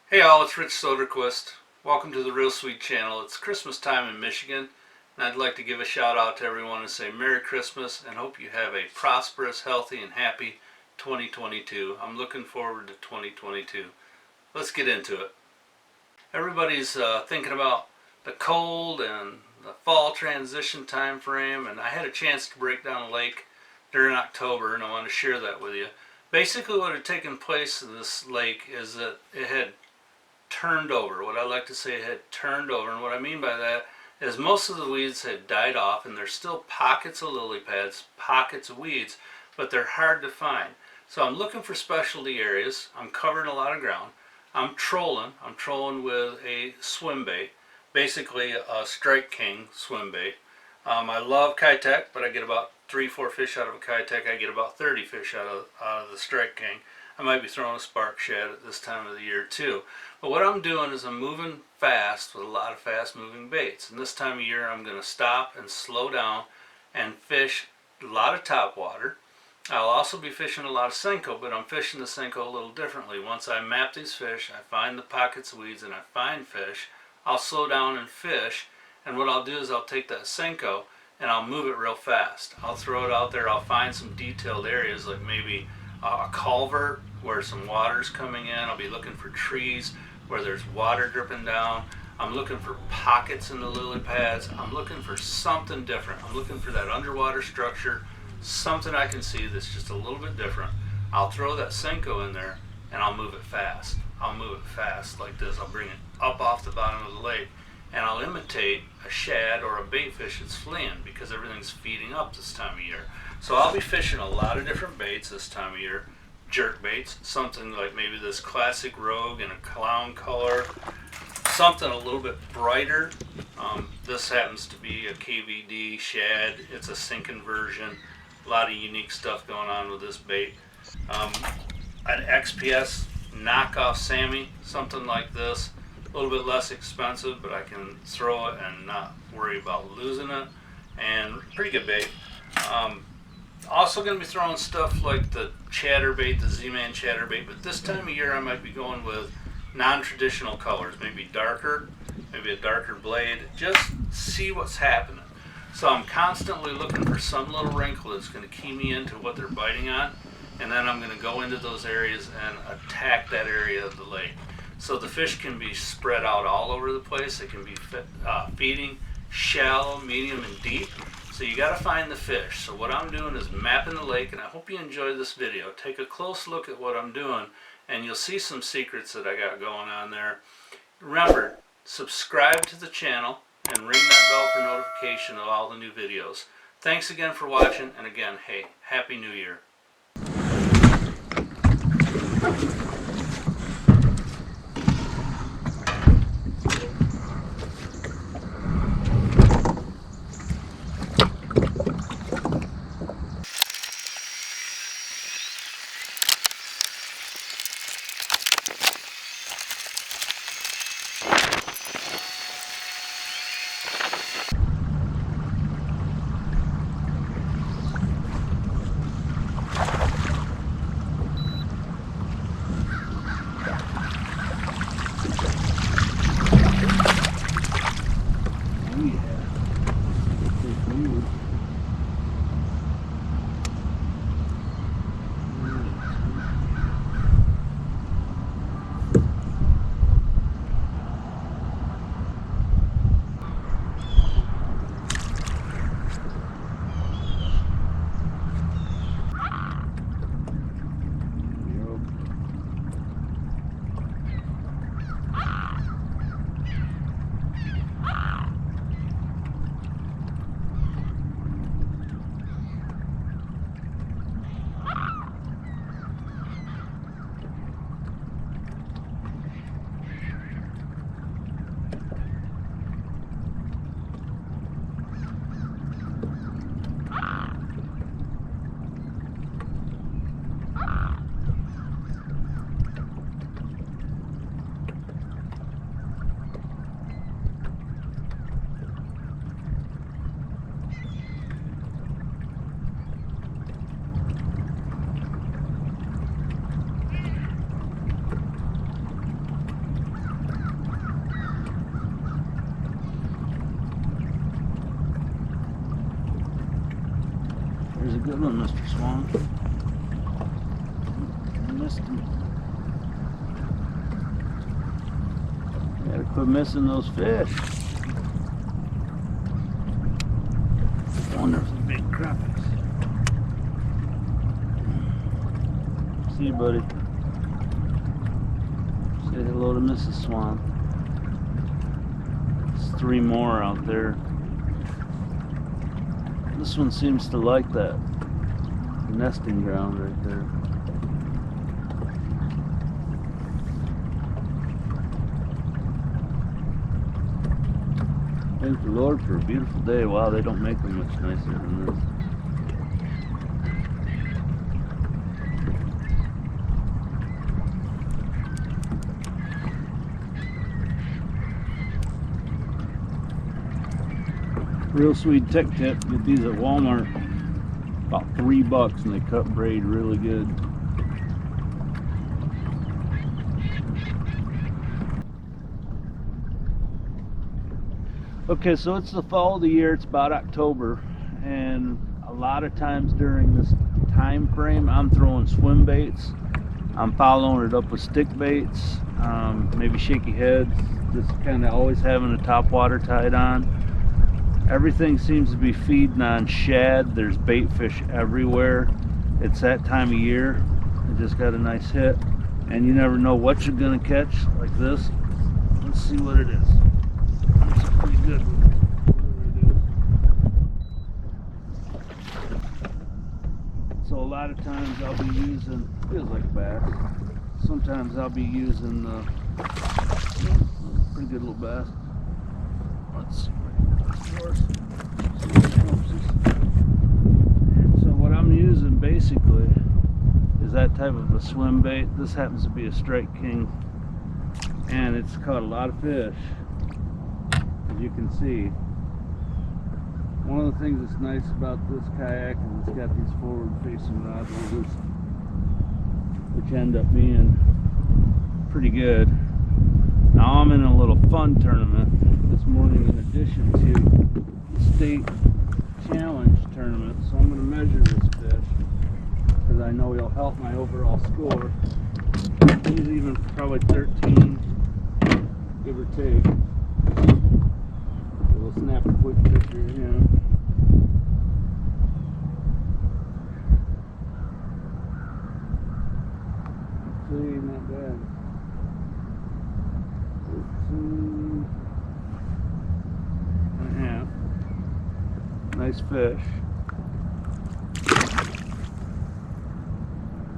Hey all, it's Rich Soderquist. Welcome to the Real Sweet channel. It's Christmas time in Michigan, and I'd like to give a shout out to everyone and say Merry Christmas and hope you have a prosperous, healthy, and happy 2022. I'm looking forward to 2022. Let's get into it. Everybody's thinking about the cold and the fall transition time frame, and I had a chance to break down a lake during October, and I want to share that with you. Basically what had taken place in this lake is that it had turned over. What I like to say, it had turned over, and what I mean by that is most of the weeds had died off, and there's still pockets of lily pads, pockets of weeds, but they're hard to find. So I'm looking for specialty areas. I'm covering a lot of ground. I'm trolling with a swim bait, basically a Strike King swim bait. I love Kitech, but I get about 3-4 fish out of a Kitech. I get about 30 fish out of the Strike King. I might be throwing a spark shad at this time of the year too. But what I'm doing is I'm moving fast with a lot of fast moving baits. And this time of year I'm going to stop and slow down and fish a lot of topwater. I'll also be fishing a lot of Senko, but I'm fishing the Senko a little differently. Once I map these fish, I find the pockets of weeds and I find fish, I'll slow down and fish. And what I'll do is I'll take that Senko and I'll move it real fast. I'll throw it out there. I'll find some detailed areas like maybe a culvert where some water's coming in. I'll be looking for trees where there's water dripping down. I'm looking for pockets in the lily pads. I'm looking for something different. I'm looking for that underwater structure, something I can see that's just a little bit different. I'll throw that Senko in there and I'll move it fast. I'll move it fast like this. I'll bring it up off the bottom of the lake and I'll imitate a shad or a bait fish that's fleeing because everything's feeding up this time of year. So I'll be fishing a lot of different baits this time of year. Jerk baits, something like maybe this classic rogue in a clown color, something a little bit brighter. This happens to be a KVD shad. It's a sinking version. A lot of unique stuff going on with this bait. An XPS knockoff Sammy, something like this. A little bit less expensive, but I can throw it and not worry about losing it. And pretty good bait. Also going to be throwing stuff like the chatterbait, the Z-Man chatterbait, but this time of year I might be going with non-traditional colors, maybe darker, maybe a darker blade, just see what's happening. So I'm constantly looking for some little wrinkle that's going to key me into what they're biting on, and then I'm going to go into those areas and attack that area of the lake. So the fish can be spread out all over the place. They can be feeding shallow, medium, and deep. So you got to find the fish. So what I'm doing is mapping the lake, and I hope you enjoy this video. Take a close look at what I'm doing, and you'll see some secrets that I got going on there. Remember, subscribe to the channel and ring that bell for notification of all the new videos. Thanks again for watching, and again, hey, Happy New Year. Good one, Mr. Swan. I missed him. Gotta quit missing those fish. I wonder if the big crappies. See you, buddy. Say hello to Mrs. Swan. There's 3 more out there. This one seems to like that nesting ground right there. Thank the Lord for a beautiful day. Wow, they don't make them much nicer than this. Real sweet tech tip. Get these at Walmart. About $3 and they cut braid really good. Okay, so it's the fall of the year. It's about October, and a lot of times during this time frame, I'm throwing swim baits. I'm following it up with stick baits, maybe shaky heads, just kind of always having a top water tied on. Everything seems to be feeding on shad. There's bait fish everywhere. It's that time of year. I just got a nice hit, and you never know what you're gonna catch like this. Let's see what it is. It's pretty good. So a lot of times I'll be using, feels like a bass. Sometimes I'll be using pretty good little bass. Let's see. So what I'm using basically is that type of a swim bait. This happens to be a Strike King, and it's caught a lot of fish, as you can see. One of the things that's nice about this kayak is it's got these forward facing rod holders, which end up being pretty good. Now I'm in a little fun tournament this morning in addition to the state challenge tournament, so I'm going to measure this fish because I know he'll help my overall score. He's even probably 13, give or take. We'll snap a quick picture of him. See, not bad. 13 and a half. Nice fish.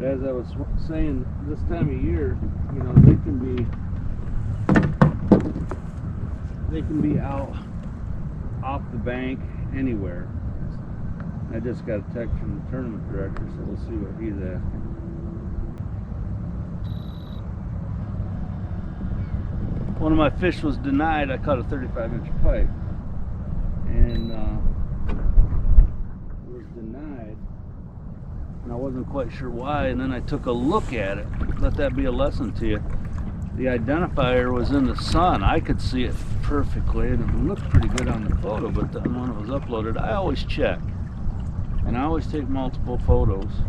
As I was saying, this time of year, you know, they can be out off the bank anywhere. I just got a text from the tournament director, so we'll see what he's asking. One of my fish was denied. I caught a 35-inch pike, and it was denied, and I wasn't quite sure why. And then I took a look at it. Let that be a lesson to you. The identifier was in the sun. I could see it perfectly, and it looked pretty good on the photo, but then when it was uploaded, I always check, and I always take multiple photos,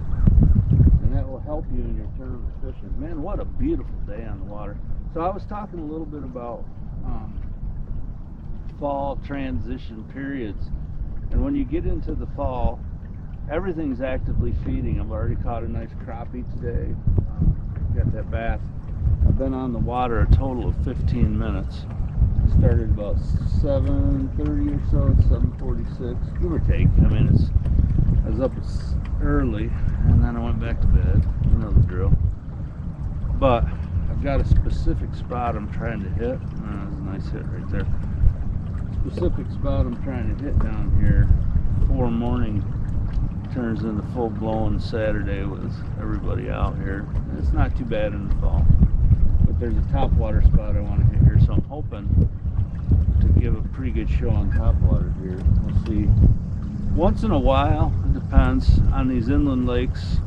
and that will help you in your tournament fishing. Man, what a beautiful day on the water. So I was talking a little bit about fall transition periods, and when you get into the fall, everything's actively feeding. I've already caught a nice crappie today. Got that bass. I've been on the water a total of 15 minutes. I started about 7:30 or so. It's 7:46, give or take. I mean, I was up early, and then I went back to bed. You know the drill. But I've got a specific spot I'm trying to hit. That's a nice hit right there. Specific spot I'm trying to hit down here before morning turns into full-blown Saturday with everybody out here. And it's not too bad in the fall, but there's a top water spot I want to hit here, so I'm hoping to give a pretty good show on top water here. We'll see. Once in a while, it depends on these inland lakes,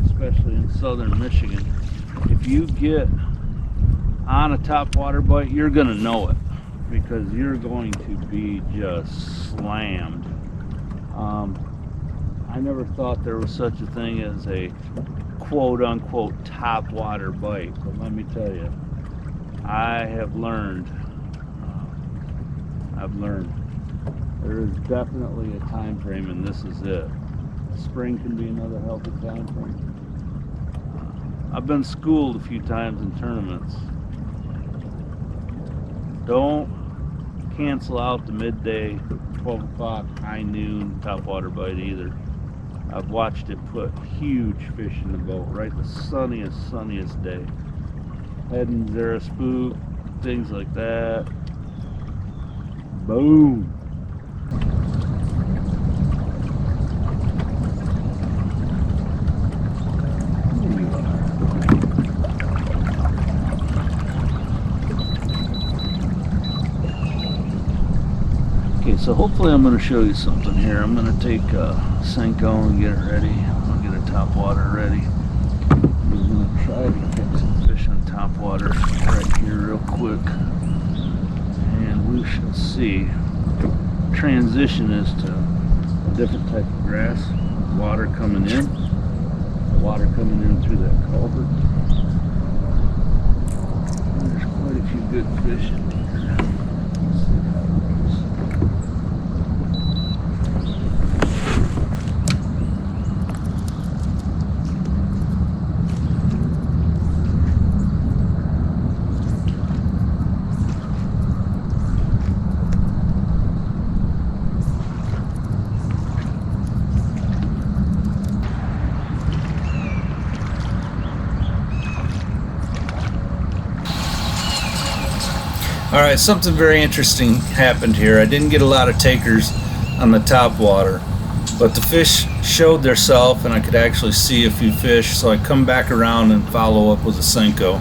especially in southern Michigan. If you get on a top water bite, you're going to know it because you're going to be just slammed. I never thought there was such a thing as a quote-unquote top water bite, but let me tell you, I have learned. I've learned. There is definitely a time frame, and this is it. Spring can be another healthy time frame. I've been schooled a few times in tournaments. Don't cancel out the midday, 12 o'clock, high noon top water bite either. I've watched it put huge fish in the boat, right? The sunniest day. Heading zero spook, things like that. Boom. Okay, so hopefully I'm going to show you something here. I'm going to take Senko and get it ready. I'm going to get a top water ready. I'm going to try to catch some fish on top water right here real quick. And we shall see. Transition is to a different type of grass. Water coming in. Water coming in through that culvert. And there's quite a few good fish in here. Let's see how it goes. Alright, something very interesting happened here. I didn't get a lot of takers on the top water, but the fish showed theirself and I could actually see a few fish, so I come back around and follow up with a Senko.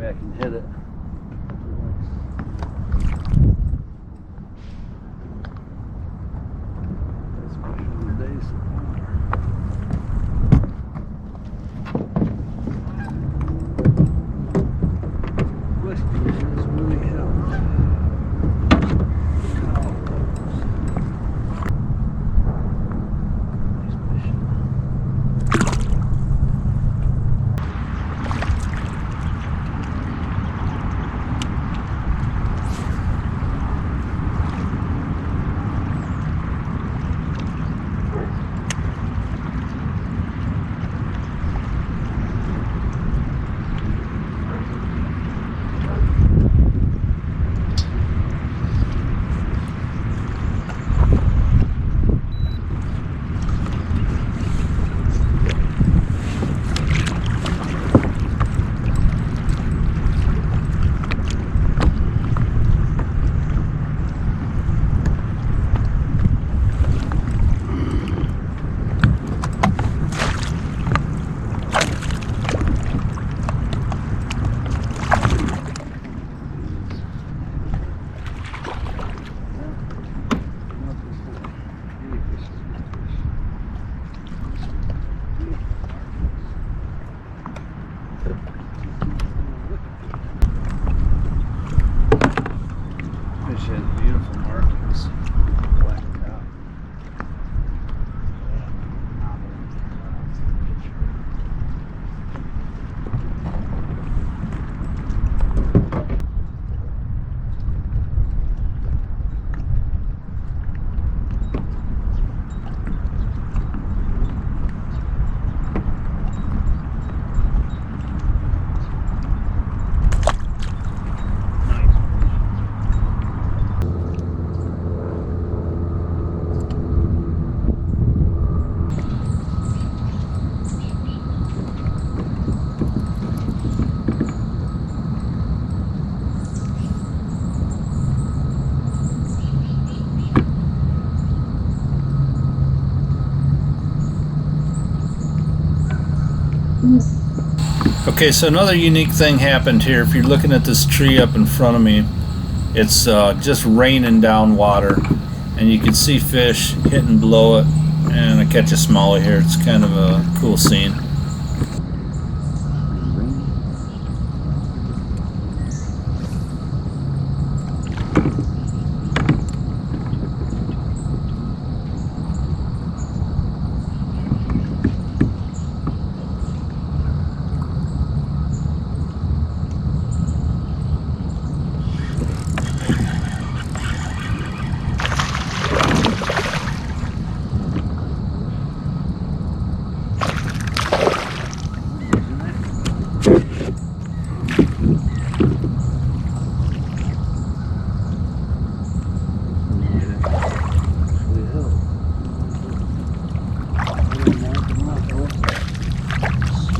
back and hit it. That's fish of the day so far. Whiskey has really helped. Fish has beautiful markings, black top. Okay, so another unique thing happened here. If you're looking at this tree up in front of me, it's just raining down water, and you can see fish hitting below it, and I catch a smallie here. It's kind of a cool scene.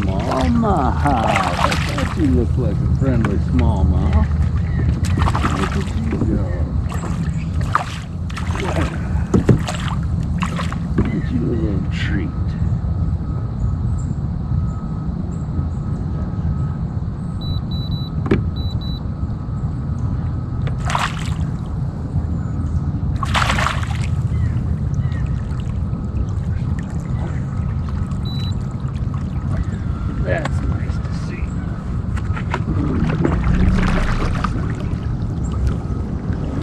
Smallmouth. That you look like a friendly smallmouth. Look at you go. Aren't you a little treat? That's nice to see.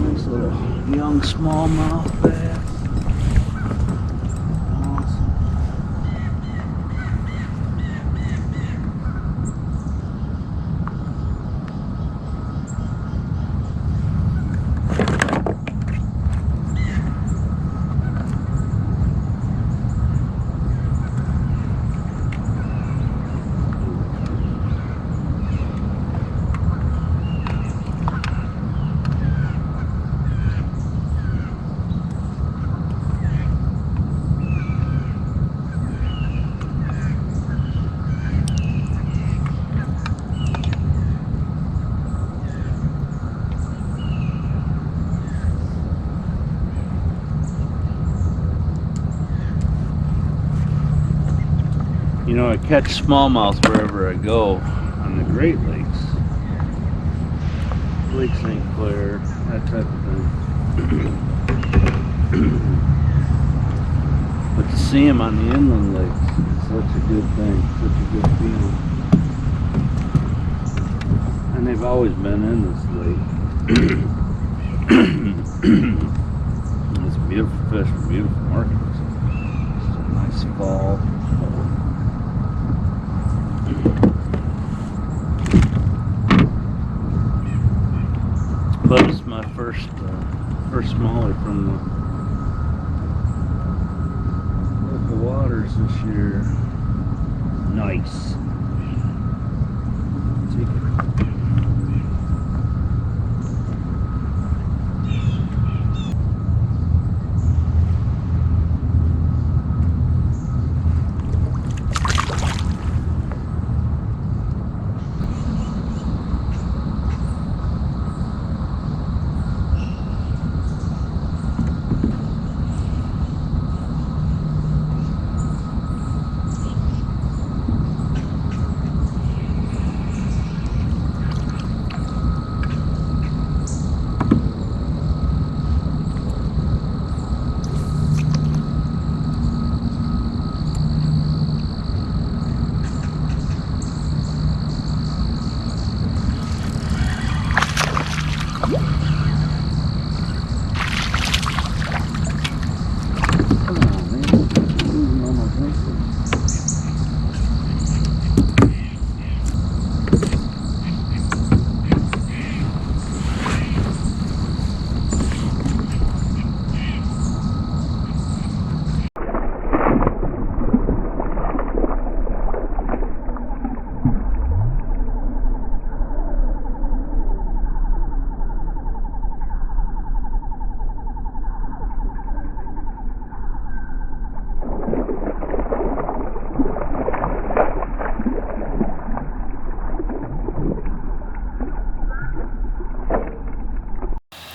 Nice little young smallmouth bass. Awesome. You know, I catch smallmouth wherever I go on the Great Lakes. Lake St. Clair, that type of thing. But to see them on the inland lakes is such a good thing, such a good feeling. And they've always been in this lake. It's beautiful fish for beautiful markets. It's a nice fall. But it's my first smaller from the local waters this year. Nice. Take it.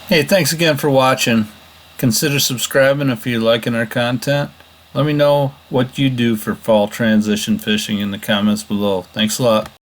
Hey, thanks again for watching. Consider subscribing if you're liking our content. Let me know what you do for fall transition fishing in the comments below. Thanks a lot.